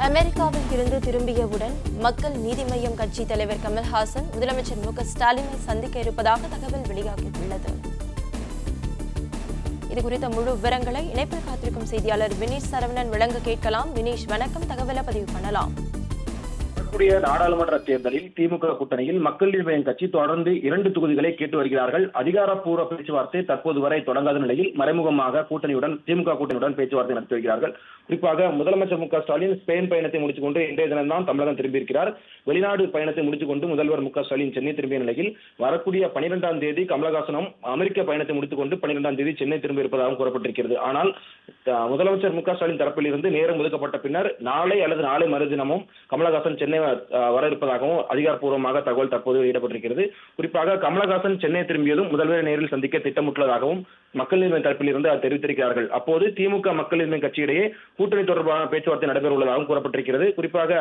அமெரிக்காவில் இருந்து திரும்பியவுடன் மக்கள் நீதி மய்யம் கட்சி தலைவர் கமல்ஹாசன் முதலமைச்சர் மு.க.ஸ்டாலினை சந்திக்க இருப்பதாக தகவல் வெளியாகியுள்ளது. இதுகுறித்த முழு விவரங்களை இணைப்பில் காத்திருக்கும் செய்தியாளர் வினீஷ் சரவணன் வழங்க கேட்கலாம். வினீஷ், வணக்கம். தகவலை பதிவு பண்ணலாம். நாடாளுமன்ற தேர்தலில் திமுக கூட்டணியில் மக்கள் நீதி மய்யம் கட்சி தொடர்ந்து 2 தொகுதிகளை கேட்டு வருகிறார்கள். அதிகாரப்பூர்வ பேச்சுவார்த்தை தற்போது வரை தொடங்காத நிலையில் மறைமுகமாக திமுக கூட்டணியுடன் பேச்சுவார்த்தை நடத்தி வருகிறார்கள். குறிப்பாக முதலமைச்சர் மு.க.ஸ்டாலின் ஸ்பெயின் பயணத்தை முடித்துக் கொண்டு இன்றைய தினம்தான் தமிழகம் திரும்பியிருக்கிறார். வெளிநாடு பயணத்தை முடித்துக் கொண்டு முதல்வர் மு.க.ஸ்டாலின் சென்னை திரும்பிய நிலையில் வரக்கூடிய 12ஆம் தேதி கமலஹாசனும் அமெரிக்க பயணத்தை முடித்துக் கொண்டு 12ஆம் தேதி சென்னை திரும்ப இருப்பதாகவும் கூறப்பட்டிருக்கிறது. ஆனால் முதலமைச்சர் மு.க.ஸ்டாலின் தரப்பில் இருந்து நேரம் ஒதுக்கப்பட்ட பின்னர் நாளை அல்லது நாளை மறுதினமும் கமலஹாசன் சென்னை வர இருப்பதாகவும் அதிகாரப்பூர்வமாக தகவல் தற்போது வெளியிடப்பட்டிருக்கிறது. குறிப்பாக கமலஹாசன் சென்னை திரும்பியதும் முதல்வரை நேரில் சந்திக்க திட்டமிட்டுள்ளதாகவும் மக்கள் நீதி மய்யம் தரப்பில் இருந்து தெரிவித்திருக்கிறார்கள். அப்போது திமுக மக்கள் நீதி மய்யம் கட்சியிடையே கூட்டணி தொடர்பான பேச்சுவார்த்தை நடைபெற உள்ளதாகவும் கூறப்பட்டிருக்கிறது. குறிப்பாக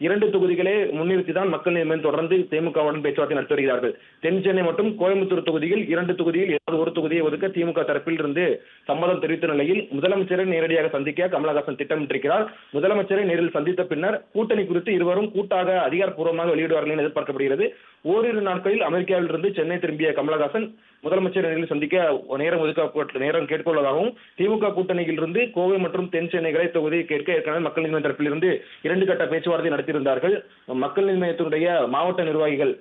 2 தொகுதிகளை முன்னிறுத்திதான் மக்கள் நீதி மய்யம் தொடர்ந்து திமுகவுடன் பேச்சுவார்த்தை நடத்தி வருகிறார்கள். தென் சென்னை மற்றும் கோயம்புத்தூர் தொகுதியில் 2 தொகுதியில் ஏதாவது ஒரு தொகுதியை ஒதுக்க திமுக தரப்பில் இருந்து சம்மதம் தெரிவித்த நிலையில் முதலமைச்சரை நேரடியாக சந்திக்க கமலஹாசன் திட்டமிட்டிருக்கிறார். முதலமைச்சரை நேரில் சந்தித்த பின்னர் கூட்டணி குறித்து இருவரும் கூட்டாக அதிகாரப்பூர்வமாக வெளியிடுவார்கள் என எதிர்பார்க்கப்படுகிறது. ஓரிரு நாட்களில் அமெரிக்காவில் இருந்து சென்னை திரும்பிய கமலஹாசன் முதலமைச்சர் நேரில் சந்திக்க நேரம் கேட்டுக்கொள்வதாகவும் திமுக கூட்டணியில் இருந்து கோவை மற்றும் தென் சென்னை தொகுதியை கேட்க ஏற்கனவே மக்கள் நீதி மய்யம் தரப்பில் இருந்து 2 கட்ட பேச்சுவார்த்தை நடத்தியிருந்தார்கள். மக்கள் நீதி மய்யத்தினுடைய மாவட்ட நிர்வாகிகள்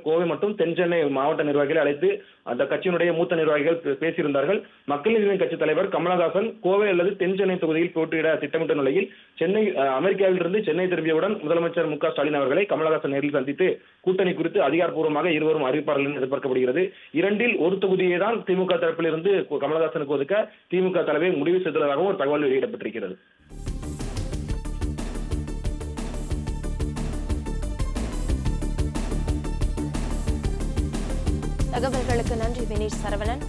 கோவை மற்றும் தென் சென்னை மாவட்ட நிர்வாகிகளை அழைத்து அந்த கட்சியினுடைய மூத்த நிர்வாகிகள் பேசியிருந்தார்கள். மக்கள் நீதி மய்யம் கட்சி தலைவர் கமலஹாசன் கோவை அல்லது தென் சென்னை தொகுதியில் போட்டியிட திட்டமிட்ட நிலையில் அமெரிக்காவில் இருந்து சென்னை திரும்பியவுடன் முதலமைச்சர் மு.க.ஸ்டாலின் அவர்களை கமலஹாசன் நேரில் சந்தித்து கூட்டணி குறித்து அதிகாரப்பூர்வமாக இருவரும் அறிவிப்பார்கள் என எதிர்பார்க்கப்படுகிறது. 2இல் ஒரு தொகுதியை தான் திமுக தரப்பில் இருந்து கமலஹாசனுக்கு ஒதுக்க திமுக தலைவர் முடிவு செய்துள்ளதாகவும் ஒரு தகவல் வெளியிடப்பட்டிருக்கிறது. தகவல்களுக்கு நன்றி வினீஷ் சரவணன்.